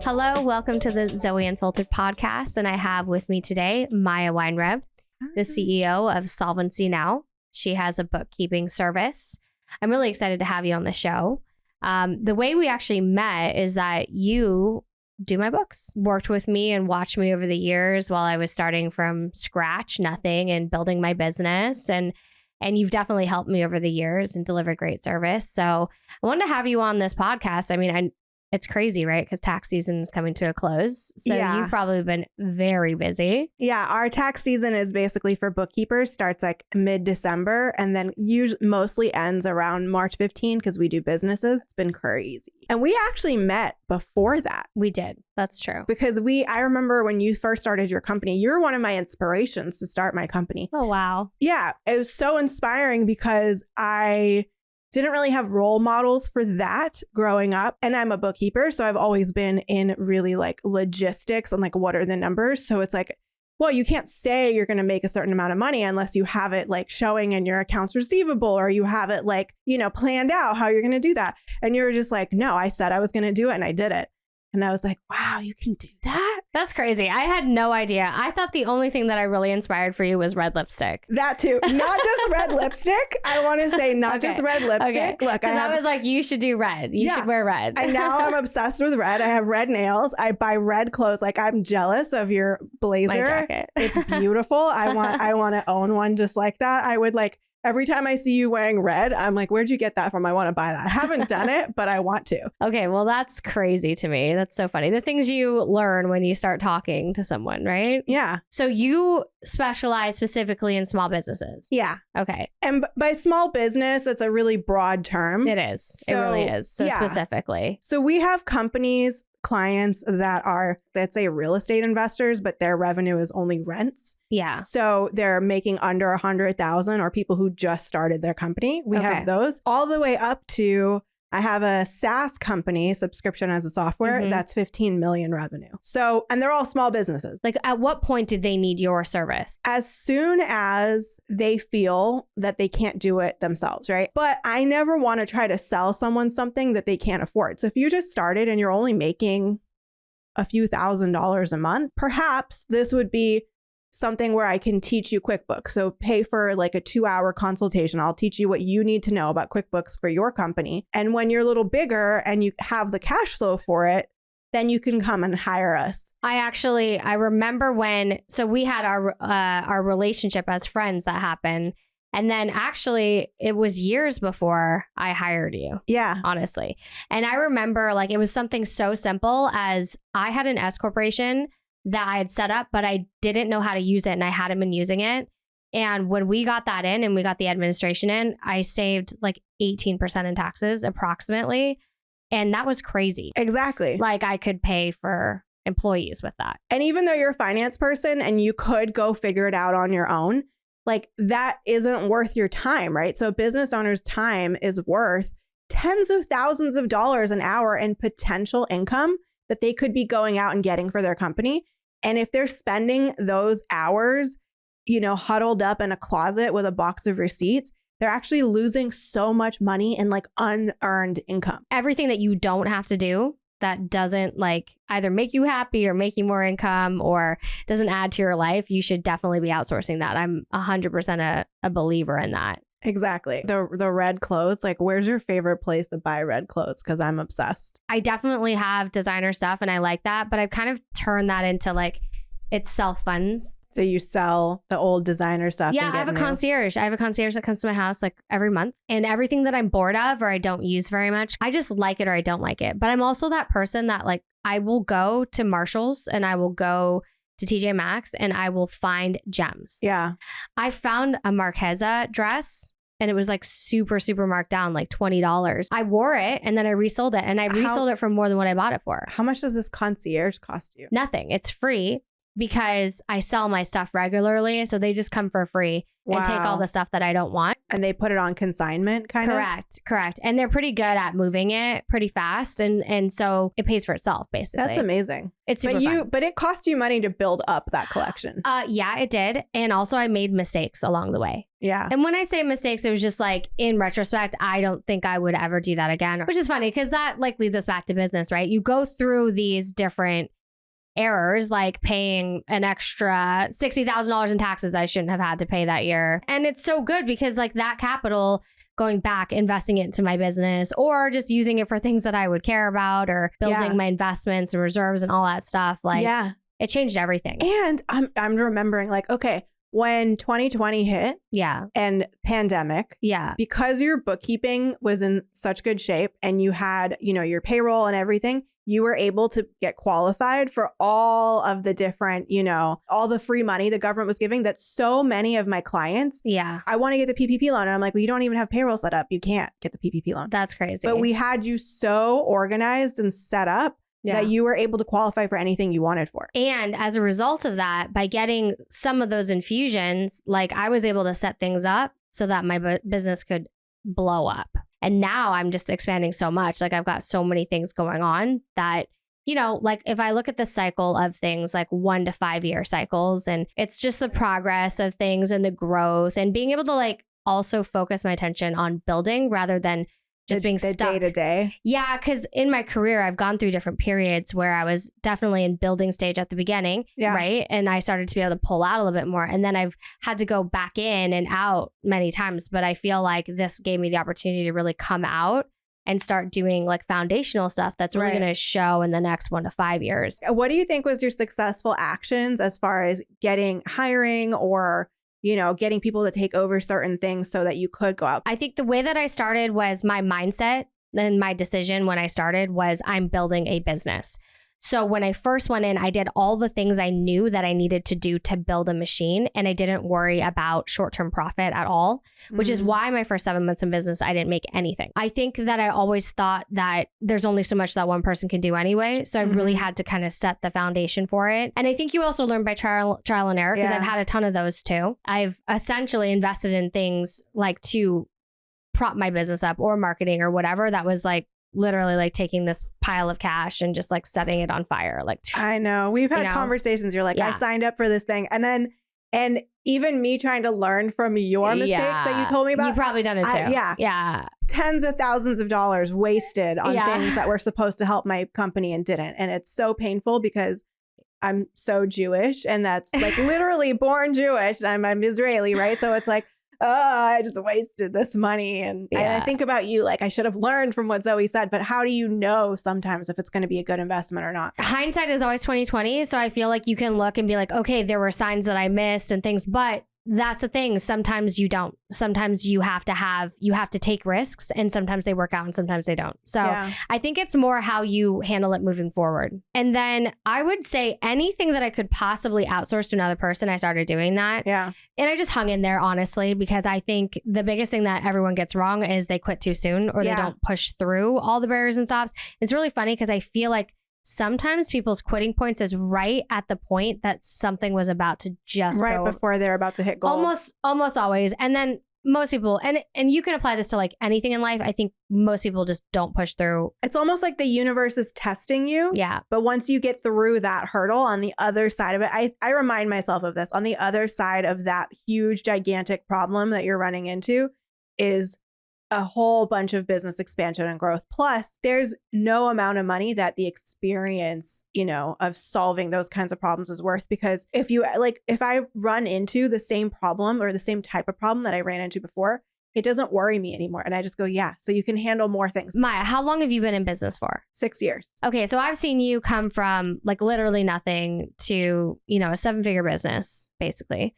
Hello, welcome to the Zoe Unfiltered podcast. And I have with me today, Maya Weinreb, the CEO of Solvency Now. She has a bookkeeping service. I'm really excited to have you on the show. The way we actually met is that you do my books, worked with me and watched me over the years while I was starting from scratch, nothing, and building my business. And you've definitely helped me over the years and delivered great service. So I wanted to have you on this podcast. I mean, it's crazy, right? Because tax season is coming to a close. So you've probably been very busy. Yeah, our tax season is basically for bookkeepers, starts like mid-December and then mostly ends around March 15 because we do businesses. It's been crazy. And we actually met before that. We did. That's true. Because I remember when you first started your company, you're one of my inspirations to start my company. Oh, wow. Yeah, it was so inspiring because I didn't really have role models for that growing up. And I'm a bookkeeper. So I've always been in really like logistics and like, what are the numbers? So it's like, well, you can't say you're going to make a certain amount of money unless you have it like showing in your accounts receivable or you have it like, planned out how you're going to do that. And you were just like, no, I said I was going to do it and I did it. And I was like, wow, you can do that? That's crazy. I had no idea. I thought the only thing that I really inspired for you was red lipstick. That too. Not just red lipstick. I want to say not just red lipstick. Okay. Look, because I was like, you should do red. You should wear red. And now I'm obsessed with red. I have red nails. I buy red clothes. Like I'm jealous of your blazer. My jacket. It's beautiful. I want to own one just like that. I would like every time I see you wearing red, I'm like, where'd you get that from? I want to buy that. I haven't done it, but I want to. Okay, well, that's crazy to me. That's so funny. The things you learn when you start talking to someone, right? Yeah. So you specialize specifically in small businesses. Yeah. Okay. And by small business, it's a really broad term. It is. It really is. So specifically. So we have clients that are, let's say, real estate investors, but their revenue is only rents. Yeah. So they're making under 100,000 or people who just started their company. We have those all the way up to, I have a SaaS company, subscription as a software, that's 15 million revenue. So, and they're all small businesses. Like at what point did they need your service? As soon as they feel that they can't do it themselves, right? But I never want to try to sell someone something that they can't afford. So if you just started and you're only making a few $1,000s a month, perhaps this would be something where I can teach you QuickBooks. So pay for like a 2-hour consultation. I'll teach you what you need to know about QuickBooks for your company. And when you're a little bigger and you have the cash flow for it, then you can come and hire us. I remember so we had our relationship as friends that happened. And then actually it was years before I hired you. Yeah. Honestly. And I remember like it was something so simple as I had an S corporation that I had set up, but I didn't know how to use it and I hadn't been using it. And when we got that in and we got the administration in, I saved like 18% in taxes approximately. And that was crazy. Exactly. Like I could pay for employees with that. And even though you're a finance person and you could go figure it out on your own, like that isn't worth your time, right? So a business owner's time is worth tens of thousands of dollars an hour in potential income that they could be going out and getting for their company. And if they're spending those hours, huddled up in a closet with a box of receipts, they're actually losing so much money in like unearned income. Everything that you don't have to do that doesn't like either make you happy or make you more income or doesn't add to your life, you should definitely be outsourcing that. I'm 100% a believer in that. Exactly. The red clothes, like where's your favorite place to buy red clothes? Because I'm obsessed. I definitely have designer stuff and I like that, but I've kind of turned that into like it self-funds. So you sell the old designer stuff? Yeah, I have a concierge. I have a concierge that comes to my house like every month. And everything that I'm bored of or I don't use very much, I just like it or I don't like it. But I'm also that person that like I will go to Marshall's and I will go to TJ Maxx and I will find gems. Yeah. I found a Marquesa dress and it was like super, super marked down, like $20. I wore it and then I resold it and I resold it for more than what I bought it for. How much does this concierge cost you? Nothing. It's free because I sell my stuff regularly. So they just come for free and take all the stuff that I don't want. And they put it on consignment kind of? Correct. And they're pretty good at moving it pretty fast. And so it pays for itself, basically. That's amazing. It's super fun. But it cost you money to build up that collection. Yeah, it did. And also I made mistakes along the way. Yeah. And when I say mistakes, it was just like, in retrospect, I don't think I would ever do that again, which is funny because that like leads us back to business, right? You go through these different errors, like paying an extra $60,000 in taxes I shouldn't have had to pay that year. And it's so good because like that capital, going back, investing it into my business or just using it for things that I would care about or building my investments and reserves and all that stuff. Like, it changed everything. And I'm remembering like, okay, when 2020 hit and pandemic, because your bookkeeping was in such good shape and you had, you know, your payroll and everything, you were able to get qualified for all of the different, you know, all the free money the government was giving that so many of my clients, I want to get the PPP loan. And I'm like, well, you don't even have payroll set up. You can't get the PPP loan. That's crazy. But we had you so organized and set up that you were able to qualify for anything you wanted for. And as a result of that, by getting some of those infusions, like I was able to set things up so that my business could blow up. And now I'm just expanding so much. Like I've got so many things going on that, you know, like if I look at the cycle of things like 1 to 5 year cycles, and it's just the progress of things and the growth and being able to like also focus my attention on building rather than just being stuck day to day. Yeah, because in my career, I've gone through different periods where I was definitely in building stage at the beginning, right? And I started to be able to pull out a little bit more. And then I've had to go back in and out many times. But I feel like this gave me the opportunity to really come out and start doing like foundational stuff that's really going to show in the next 1 to 5 years. What do you think was your successful actions as far as hiring or, you know, getting people to take over certain things so that you could go out? I think the way that I started was my mindset and my decision when I started was I'm building a business. So when I first went in, I did all the things I knew that I needed to do to build a machine. And I didn't worry about short-term profit at all, which is why my first 7 months in business, I didn't make anything. I think that I always thought that there's only so much that one person can do anyway. So I really had to kind of set the foundation for it. And I think you also learn by trial and error because I've had a ton of those too. I've essentially invested in things like to prop my business up or marketing or whatever that was like literally like taking this pile of cash and just like setting it on fire. Like, I know we've had conversations. You're like, I signed up for this thing. And even me trying to learn from your mistakes that you told me about. You've probably done it too. Yeah. Tens of thousands of dollars wasted on things that were supposed to help my company and didn't. And it's so painful because I'm so Jewish and that's like literally born Jewish. I'm Israeli, right? So it's like, oh, I just wasted this money. And I think about you, like I should have learned from what Zoe said, but how do you know sometimes if it's going to be a good investment or not? Hindsight is always 20/20. So I feel like you can look and be like, okay, there were signs that I missed and things, but that's the thing. Sometimes you don't. Sometimes you have to take risks and sometimes they work out and sometimes they don't. So I think it's more how you handle it moving forward. And then I would say anything that I could possibly outsource to another person, I started doing that. Yeah. And I just hung in there, honestly, because I think the biggest thing that everyone gets wrong is they quit too soon or they don't push through all the barriers and stops. It's really funny because I feel like sometimes people's quitting points is right at the point that something was about to just go before they're about to hit gold. Almost always. And then most people, and you can apply this to like anything in life. I think most people just don't push through. It's almost like the universe is testing you. Yeah. But once you get through that hurdle on the other side of it, I remind myself of this. On the other side of that huge, gigantic problem that you're running into is a whole bunch of business expansion and growth. Plus, there's no amount of money that the experience, you know, of solving those kinds of problems is worth. Because if I run into the same problem or the same type of problem that I ran into before, it doesn't worry me anymore. And I just go, so you can handle more things. Maya, how long have you been in business for? 6 years. Okay. So I've seen you come from like literally nothing to, you know, a 7-figure business, basically.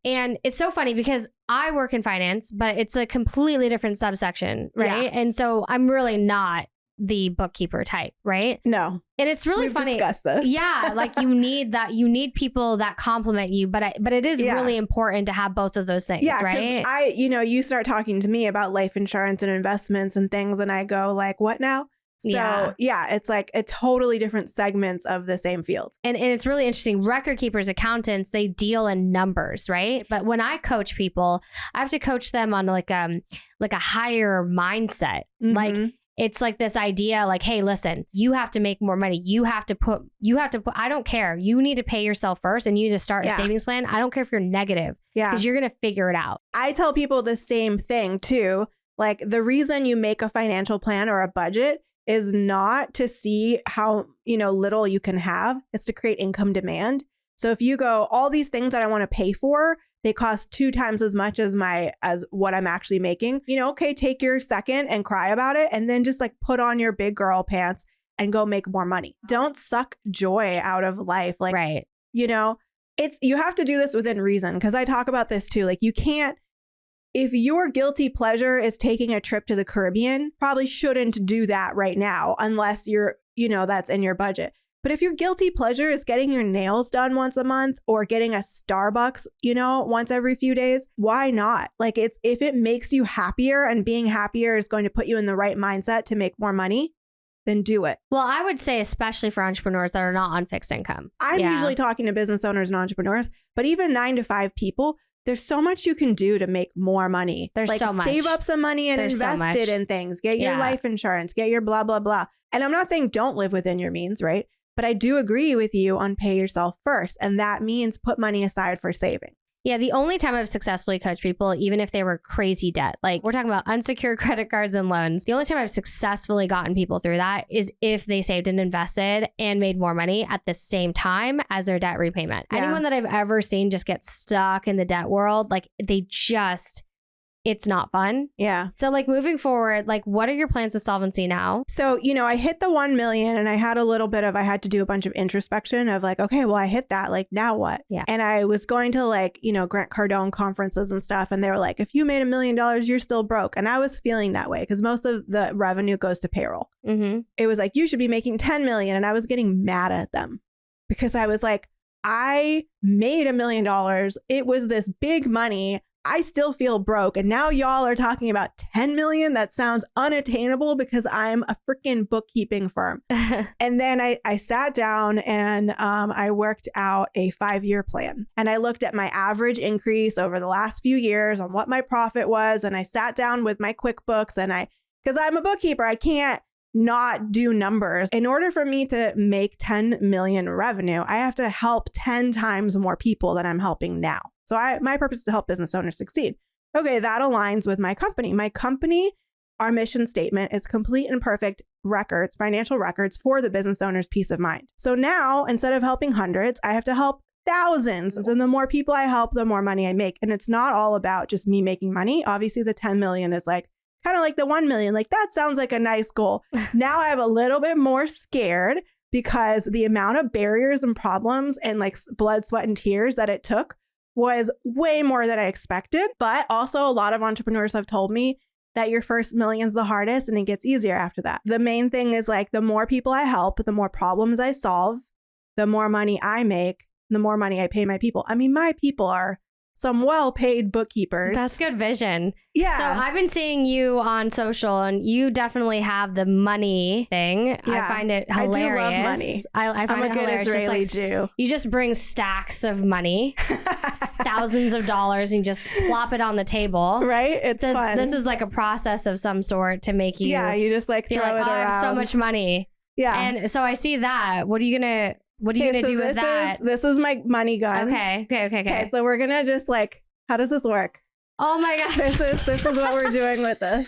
And it's so funny because I work in finance, but it's a completely different subsection, right? Yeah. And so I'm really not the bookkeeper type, right? No. And it's really funny. We've discussed this. Yeah, like you need people that compliment you, but it is really important to have both of those things, right? You start talking to me about life insurance and investments and things, and I go like, what now? So yeah, it's like a totally different segments of the same field. And it's really interesting. Record keepers, accountants, they deal in numbers, right? But when I coach people, I have to coach them on like a higher mindset. Like it's like this idea like, hey, listen, you have to make more money. You have to put, I don't care. You need to pay yourself first and you need to start a savings plan. I don't care if you're negative because you're going to figure it out. I tell people the same thing too. Like the reason you make a financial plan or a budget is not to see how, little you can have. It's to create income demand. So if you go, all these things that I want to pay for, they cost 2 times as much as what I'm actually making. Okay, take your second and cry about it. And then just like put on your big girl pants and go make more money. Don't suck joy out of life. Like, right. You have to do this within reason. Cause I talk about this too. Like you can't, if your guilty pleasure is taking a trip to the Caribbean, probably shouldn't do that right now unless you're, that's in your budget. But if your guilty pleasure is getting your nails done once a month or getting a Starbucks, once every few days, why not? Like if it makes you happier and being happier is going to put you in the right mindset to make more money, then do it. Well, I would say especially for entrepreneurs that are not on fixed income. I'm usually talking to business owners and entrepreneurs, but even 9 to 5 people, there's so much you can do to make more money. There's so much. Save up some money and invest it in things. Get your life insurance. Get your blah, blah, blah. And I'm not saying don't live within your means, right? But I do agree with you on pay yourself first. And that means put money aside for saving. Yeah, the only time I've successfully coached people, even if they were crazy debt, like we're talking about unsecured credit cards and loans, the only time I've successfully gotten people through that is if they saved and invested and made more money at the same time as their debt repayment. Yeah. Anyone that I've ever seen just get stuck in the debt world, like it's not fun. Yeah. So like moving forward, like what are your plans with Solvency Now? So, I hit the 1 million and I had I had to do a bunch of introspection of like, okay, well, I hit that, like now what? Yeah. And I was going to like, Grant Cardone conferences and stuff. And they were like, if you made $1 million, you're still broke. And I was feeling that way because most of the revenue goes to payroll. Mm-hmm. It was like, you should be making 10 million. And I was getting mad at them because I was like, I made $1 million. It was this big money. I still feel broke. And now y'all are talking about 10 million. That sounds unattainable because I'm a freaking bookkeeping firm. And then I sat down and I worked out a 5-year plan. And I looked at my average increase over the last few years on what my profit was. And I sat down with my QuickBooks because I'm a bookkeeper, I can't not do numbers. In order for me to make 10 million revenue, I have to help 10 times more people than I'm helping now. So my purpose is to help business owners succeed. Okay, that aligns with my company. My company, our mission statement is complete and perfect records, financial records for the business owner's peace of mind. So now, instead of helping hundreds, I have to help thousands. And the more people I help, the more money I make. And it's not all about just me making money. Obviously, the 10 million is like kind of like the 1 million. Like that sounds like a nice goal. Now I have a little bit more scared because the amount of barriers and problems and like blood, sweat, and tears that it took was way more than I expected. But also a lot of entrepreneurs have told me that your first million's the hardest and it gets easier after that. The main thing is like the more people I help, the more problems I solve, the more money I make, the more money I pay my people. I mean, my people are some well-paid bookkeepers. That's good vision. Yeah. So I've been seeing you on social and you definitely have the money thing. Yeah. I find it hilarious. I do love money. I find it hilarious. Israeli just like, Jew. You just bring stacks of money, thousands of dollars, and you just plop it on the table. Right? It's fun. This is like a process of some sort to make you. Yeah, you just like throw it around. I have so much money. Yeah. And so I see that. What are you going to do with that? This is my money gun. Okay. So we're going to just like, how does this work? Oh my gosh. This is what we're doing with this.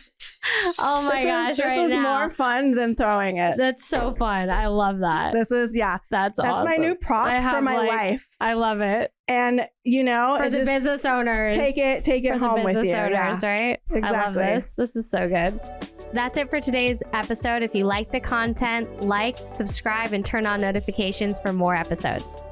Oh my gosh. This is more fun than throwing it. That's so fun. I love that. That's awesome. That's my new prop for my life. I love it. And for the business owners, take it home with you. Business owners, right? Exactly. I love this. This is so good. That's it for today's episode. If you like the content, like, subscribe, and turn on notifications for more episodes.